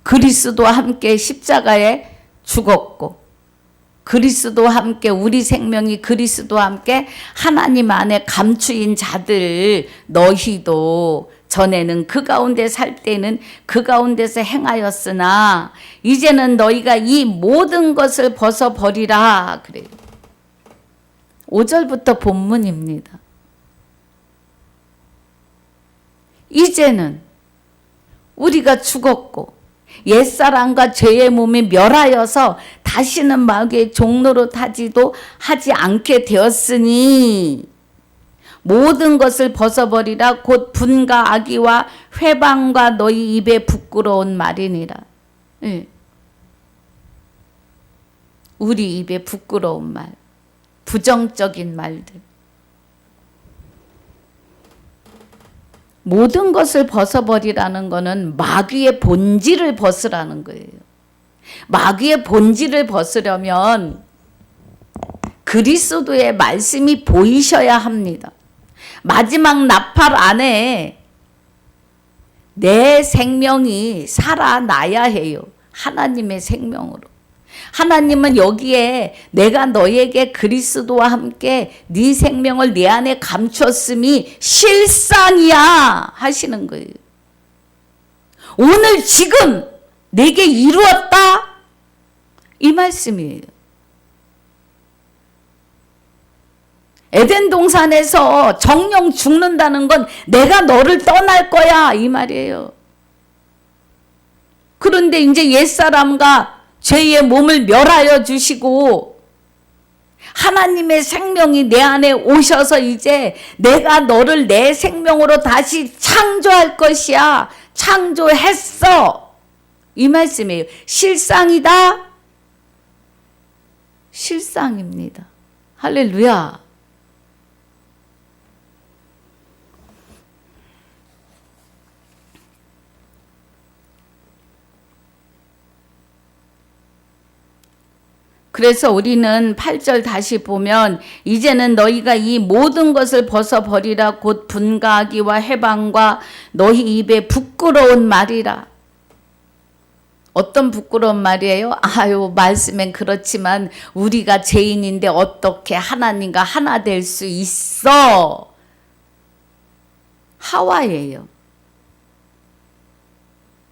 그리스도와 함께 십자가에 죽었고 그리스도와 함께, 우리 생명이 그리스도와 함께 하나님 안에 감추인 자들, 너희도 전에는 그 가운데 살 때는 그 가운데서 행하였으나 이제는 너희가 이 모든 것을 벗어버리라 그래요. 5절부터 본문입니다. 이제는 우리가 죽었고 옛사람과 죄의 몸이 멸하여서 다시는 마귀의 종로로 타지도 하지 않게 되었으니 모든 것을 벗어버리라. 곧 분과 악의와 회방과 너희 입에 부끄러운 말이니라. 우리 입에 부끄러운 말, 부정적인 말들, 모든 것을 벗어버리라는 것은 마귀의 본질을 벗으라는 거예요. 마귀의 본질을 벗으려면 그리스도의 말씀이 보이셔야 합니다. 마지막 나팔 안에 내 생명이 살아나야 해요. 하나님의 생명으로. 하나님은 여기에 내가 너에게 그리스도와 함께 네 생명을 내 안에 감췄음이 실상이야 하시는 거예요. 오늘 지금 내게 이루었다. 이 말씀이에요. 에덴 동산에서 정령 죽는다는 건 내가 너를 떠날 거야 이 말이에요. 그런데 이제 옛사람과 죄의 몸을 멸하여 주시고 하나님의 생명이 내 안에 오셔서 이제 내가 너를 내 생명으로 다시 창조할 것이야. 창조했어. 이 말씀이에요. 실상이다. 실상입니다. 할렐루야. 그래서 우리는 8절 다시 보면 이제는 너희가 이 모든 것을 벗어버리라. 곧 분가하기와 해방과 너희 입에 부끄러운 말이라. 어떤 부끄러운 말이에요? 아유, 말씀엔 그렇지만 우리가 죄인인데 어떻게 하나님과 하나 될 수 있어? 하와예요.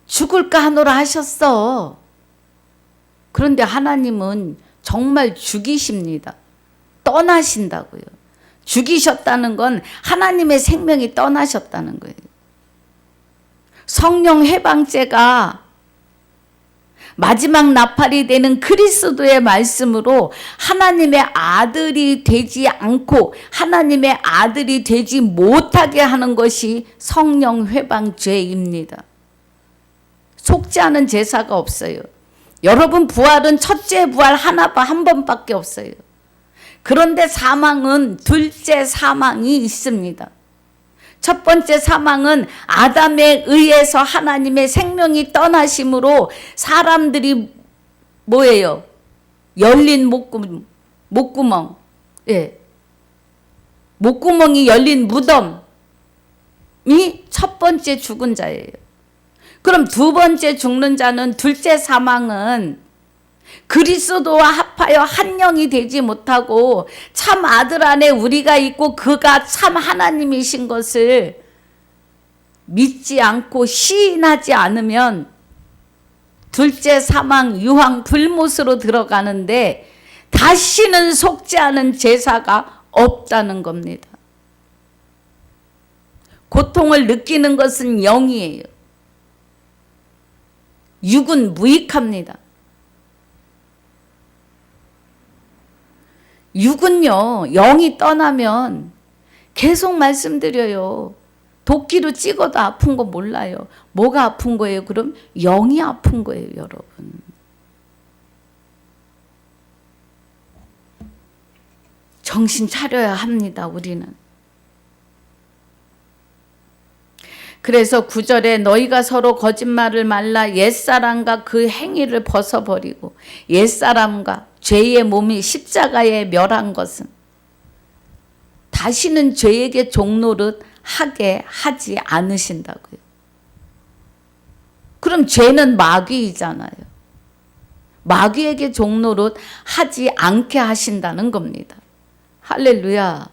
죽을까 하노라 하셨어. 그런데 하나님은 정말 죽이십니다. 떠나신다고요. 죽이셨다는 건 하나님의 생명이 떠나셨다는 거예요. 성령 해방제가 마지막 나팔이 되는 그리스도의 말씀으로 하나님의 아들이 되지 않고 하나님의 아들이 되지 못하게 하는 것이 성령 회방죄입니다. 속지 않은 제사가 없어요. 여러분, 부활은 첫째 부활 한 번밖에 없어요. 그런데 사망은 둘째 사망이 있습니다. 첫 번째 사망은 아담에 의해서 하나님의 생명이 떠나심으로 사람들이 뭐예요? 열린 목구멍. 예. 목구멍이 열린 무덤이 첫 번째 죽은 자예요. 그럼 두 번째 죽는 자는 둘째 사망은 그리스도와 합하여 한 영이 되지 못하고 참 아들 안에 우리가 있고 그가 참 하나님이신 것을 믿지 않고 시인하지 않으면 둘째 사망 유황 불못으로 들어가는데 다시는 속지 않은 제사가 없다는 겁니다. 고통을 느끼는 것은 영이에요. 육은 무익합니다. 육은요, 영이 떠나면 계속 말씀드려요. 도끼로 찍어도 아픈 거 몰라요. 뭐가 아픈 거예요? 그럼 영이 아픈 거예요, 여러분. 정신 차려야 합니다, 우리는. 그래서 9절에 너희가 서로 거짓말을 말라 옛사람과 그 행위를 벗어버리고 옛사람과 죄의 몸이 십자가에 멸한 것은 다시는 죄에게 종노릇 하게 하지 않으신다고요. 그럼 죄는 마귀이잖아요. 마귀에게 종노릇 하지 않게 하신다는 겁니다. 할렐루야.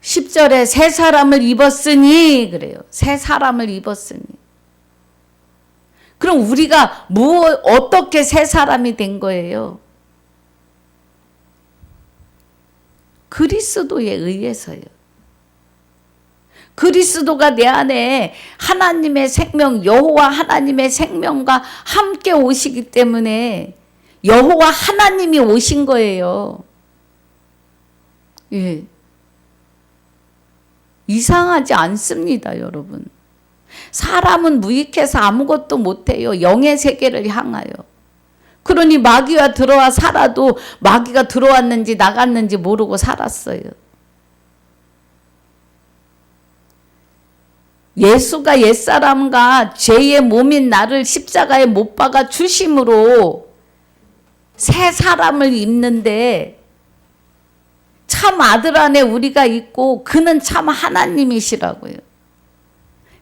10절에 새 사람을 입었으니 그래요. 새 사람을 입었으니. 그럼 우리가 어떻게 새 사람이 된 거예요? 그리스도에 의해서요. 그리스도가 내 안에 하나님의 생명, 여호와 하나님의 생명과 함께 오시기 때문에 여호와 하나님이 오신 거예요. 예. 이상하지 않습니다, 여러분. 사람은 무익해서 아무것도 못해요. 영의 세계를 향하여. 그러니 마귀가 들어와 살아도 마귀가 들어왔는지 나갔는지 모르고 살았어요. 예수가 옛사람과 죄의 몸인 나를 십자가에 못 박아 주심으로 새 사람을 입는데 참 아들 안에 우리가 있고 그는 참 하나님이시라고요.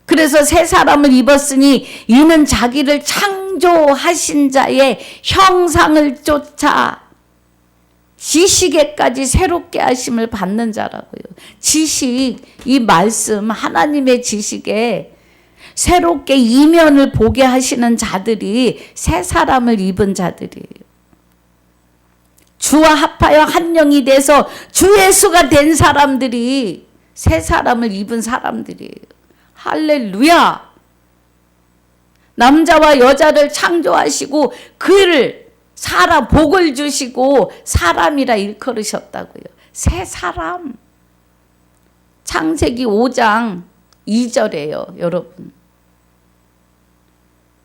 그래서 새 사람을 입었으니 이는 자기를 창조하신 자의 형상을 쫓아 지식에까지 새롭게 하심을 받는 자라고요. 지식, 이 말씀, 하나님의 지식에 새롭게 이면을 보게 하시는 자들이 새 사람을 입은 자들이에요. 주와 합하여 한 영이 돼서 주 예수가 된 사람들이 새 사람을 입은 사람들이에요. 할렐루야. 남자와 여자를 창조하시고 그를 복을 주시고 사람이라 일컬으셨다고요. 새 사람. 창세기 5장 2절이에요, 여러분.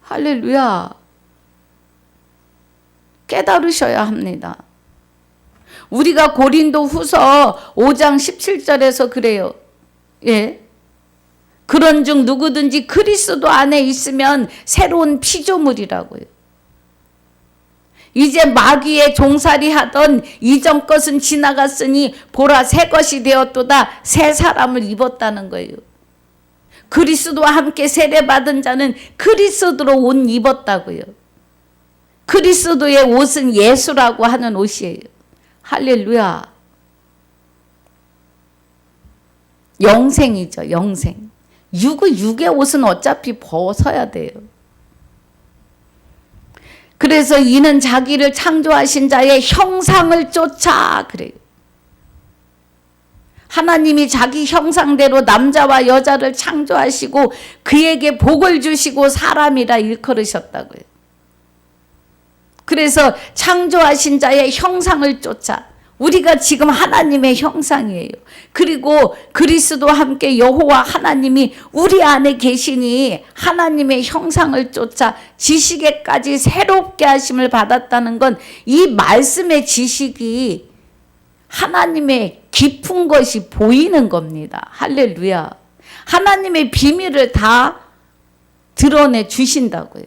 할렐루야. 깨달으셔야 합니다. 우리가 고린도 후서 5장 17절에서 그래요. 예. 그런즉 누구든지 그리스도 안에 있으면 새로운 피조물이라고요. 이제 마귀의 종살이 하던 이전 것은 지나갔으니 보라 새 것이 되었도다. 새 사람을 입었다는 거예요. 그리스도와 함께 세례받은 자는 그리스도로 옷 입었다고요. 그리스도의 옷은 예수라고 하는 옷이에요. 할렐루야. 영생이죠, 영생. 육의 옷은 어차피 벗어야 돼요. 그래서 이는 자기를 창조하신 자의 형상을 쫓아 그래요. 하나님이 자기 형상대로 남자와 여자를 창조하시고 그에게 복을 주시고 사람이라 일컬으셨다고요. 그래서 창조하신 자의 형상을 쫓아 우리가 지금 하나님의 형상이에요. 그리고 그리스도와 함께 여호와 하나님이 우리 안에 계시니 하나님의 형상을 쫓아 지식에까지 새롭게 하심을 받았다는 건 이 말씀의 지식이 하나님의 깊은 것이 보이는 겁니다. 할렐루야. 하나님의 비밀을 다 드러내 주신다고요.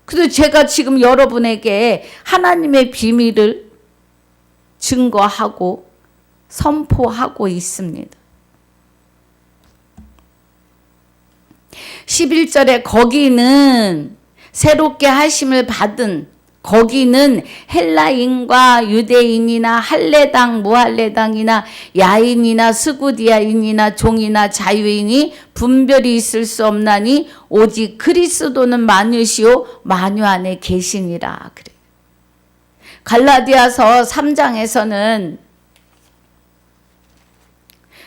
그래서 제가 지금 여러분에게 하나님의 비밀을 증거하고 선포하고 있습니다. 11절에 거기는 새롭게 하심을 받은 거기는 헬라인과 유대인이나 할례당 무할례당이나 야인이나 스구디아인이나 종이나 자유인이 분별이 있을 수 없나니 오직 그리스도는 만유시요 만유 안에 계시니라 그래. 갈라디아서 3장에서는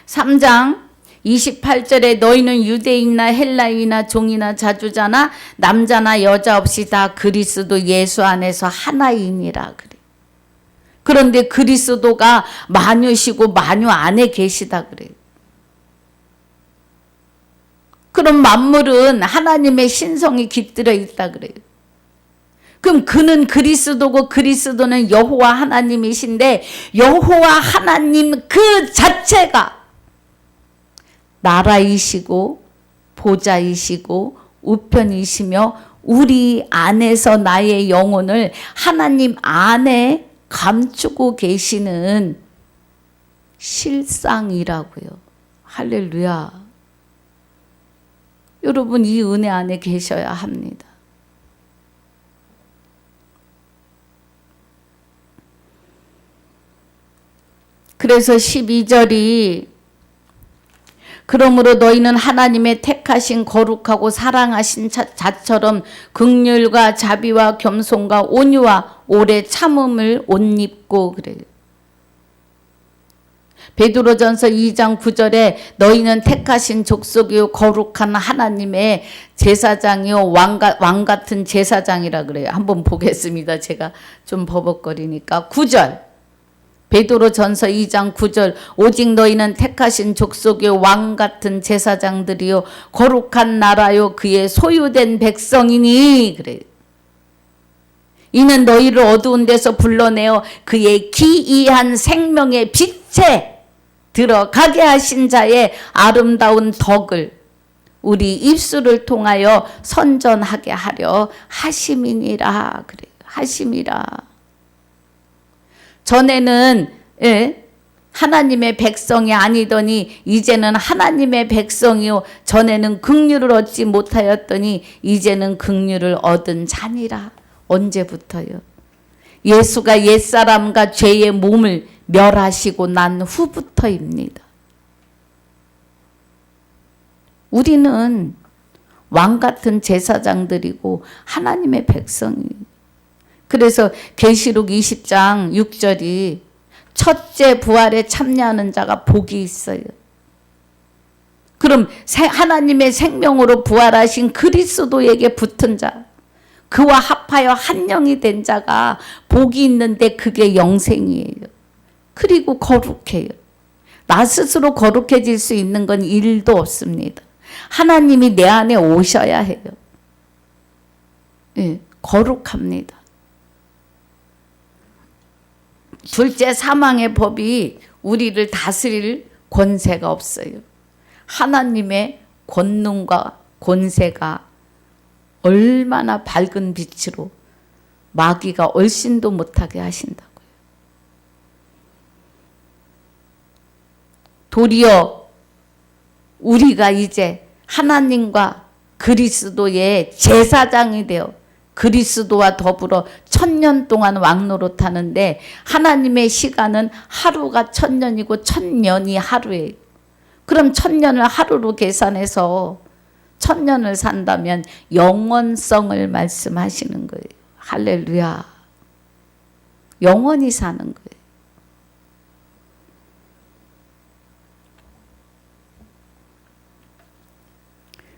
3장 28절에 너희는 유대인이나 헬라인이나 종이나 자주자나 남자나 여자 없이 다 그리스도 예수 안에서 하나이니라 그래. 그런데 그리스도가 만유시고 만유 안에 계시다 그래. 그럼 만물은 하나님의 신성이 깃들어 있다 그래요. 그럼 그는 그리스도고 그리스도는 여호와 하나님이신데 여호와 하나님 그 자체가 나라이시고 보좌이시고 우편이시며 우리 안에서 나의 영혼을 하나님 안에 감추고 계시는 실상이라고요. 할렐루야. 여러분 이 은혜 안에 계셔야 합니다. 그래서 12절이 그러므로 너희는 하나님의 택하신 거룩하고 사랑하신 자처럼 긍휼과 자비와 겸손과 온유와 오래 참음을 옷 입고 그래요. 베드로전서 2장 9절에 너희는 택하신 족속이요 거룩한 하나님의 제사장이요 왕 같은 제사장이라 그래요. 한번 보겠습니다. 제가 좀 버벅거리니까 9절. 베드로전서 2장 9절 오직 너희는 택하신 족속의 왕 같은 제사장들이요 거룩한 나라요 그의 소유된 백성이니 그래요. 이는 너희를 어두운 데서 불러내어 그의 기이한 생명의 빛에 들어가게 하신 자의 아름다운 덕을 우리 입술을 통하여 선전하게 하려 하심이니라 그래요. 하심이라. 전에는 하나님의 백성이 아니더니 이제는 하나님의 백성이요 전에는 긍휼을 얻지 못하였더니 이제는 긍휼을 얻은 자니라. 언제부터요? 예수가 옛사람과 죄의 몸을 멸하시고 난 후부터입니다. 우리는 왕 같은 제사장들이고 하나님의 백성이에요. 그래서 계시록 20장 6절이 첫째 부활에 참여하는 자가 복이 있어요. 그럼 하나님의 생명으로 부활하신 그리스도에게 붙은 자, 그와 합하여 한 영이 된 자가 복이 있는데 그게 영생이에요. 그리고 거룩해요. 나 스스로 거룩해질 수 있는 건 일도 없습니다. 하나님이 내 안에 오셔야 해요. 예, 거룩합니다. 둘째, 사망의 법이 우리를 다스릴 권세가 없어요. 하나님의 권능과 권세가 얼마나 밝은 빛으로 마귀가 얼씬도 못하게 하신다고요. 도리어 우리가 이제 하나님과 그리스도의 제사장이 되어 그리스도와 더불어 1000년 동안 왕노릇하는데 하나님의 시간은 하루가 1000년이고 1000년이 하루예요. 그럼 1000년을 하루로 계산해서 1000년을 산다면 영원성을 말씀하시는 거예요. 할렐루야. 영원히 사는 거예요.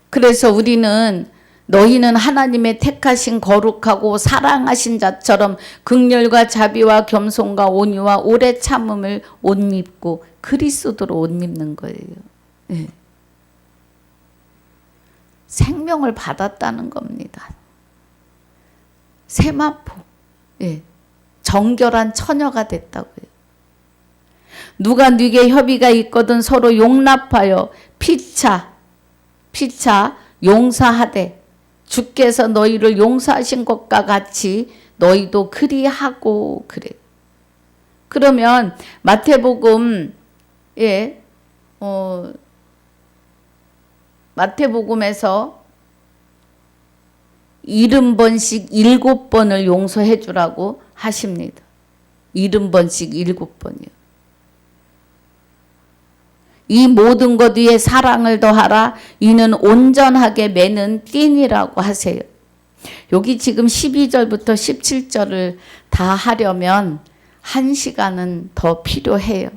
그래서 우리는 너희는 하나님의 택하신 거룩하고 사랑하신 자처럼 긍휼과 자비와 겸손과 온유와 오래 참음을 옷 입고 그리스도로 옷 입는 거예요. 네. 생명을 받았다는 겁니다. 세마포. 네. 정결한 처녀가 됐다고요. 누가 네게 협의가 있거든 서로 용납하여 피차 용서하되 주께서 너희를 용서하신 것과 같이 너희도 그리하고 그래. 그러면 마태복음 마태복음에서 70번씩 7번을 용서해 주라고 하십니다. 70번씩 7번이요. 이 모든 것 위에 사랑을 더하라. 이는 온전하게 매는 띠니라고 하세요. 여기 지금 12절부터 17절을 다 하려면 1시간은 더 필요해요.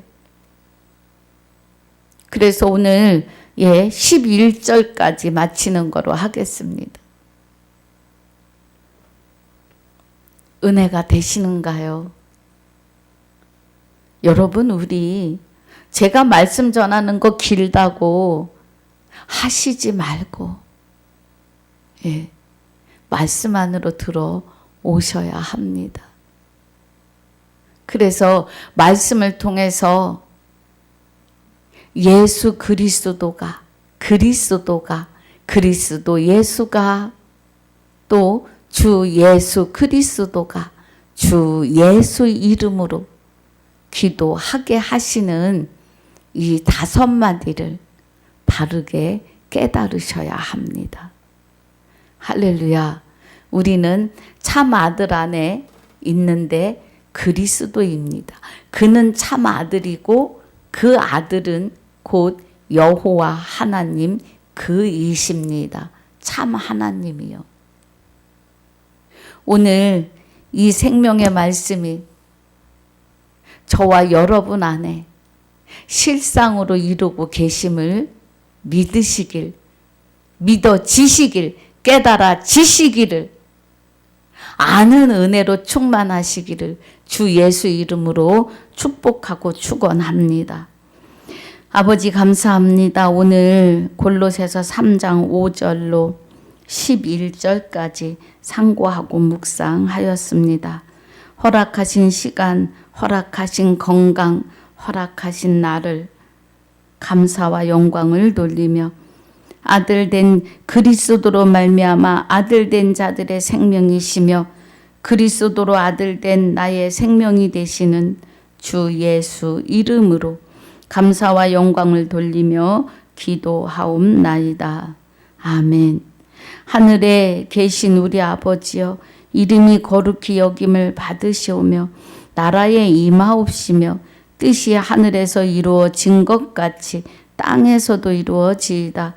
그래서 오늘 11절까지 마치는 거로 하겠습니다. 은혜가 되시는가요? 여러분, 우리 제가 말씀 전하는 거 길다고 하시지 말고 말씀 안으로 들어오셔야 합니다. 그래서 말씀을 통해서 예수 그리스도가 그리스도 예수가 또 주 예수 그리스도가 주 예수 이름으로 기도하게 하시는 이 5마디를 바르게 깨달으셔야 합니다. 할렐루야. 우리는 참 아들 안에 있는데 그리스도입니다. 그는 참 아들이고 그 아들은 곧 여호와 하나님 그이십니다. 참 하나님이요. 오늘 이 생명의 말씀이 저와 여러분 안에 실상으로 이루고 계심을 믿으시길, 믿어지시길, 깨달아지시기를, 아는 은혜로 충만하시기를 주 예수 이름으로 축복하고 축원합니다. 아버지 감사합니다. 오늘 골로새서 3장 5절로 11절까지 상고하고 묵상하였습니다. 허락하신 시간, 허락하신 건강, 허락하신 나를 감사와 영광을 돌리며 아들된 그리스도로 말미암아 아들된 자들의 생명이시며 그리스도로 아들된 나의 생명이 되시는 주 예수 이름으로 감사와 영광을 돌리며 기도하옵나이다. 아멘. 하늘에 계신 우리 아버지여, 이름이 거룩히 여김을 받으시오며 나라에 임하옵시며 뜻이 하늘에서 이루어진 것 같이 땅에서도 이루어지이다.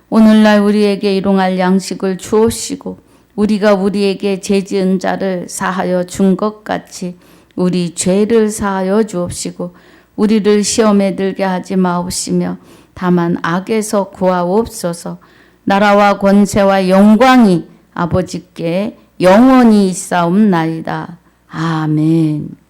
오늘날 우리에게 일용할 양식을 주옵시고 우리가 우리에게 죄지은 자를 사하여 준 것 같이 우리 죄를 사하여 주옵시고 우리를 시험에 들게 하지 마옵시며 다만 악에서 구하옵소서. 나라와 권세와 영광이 아버지께 영원히 있사옵나이다. 아멘.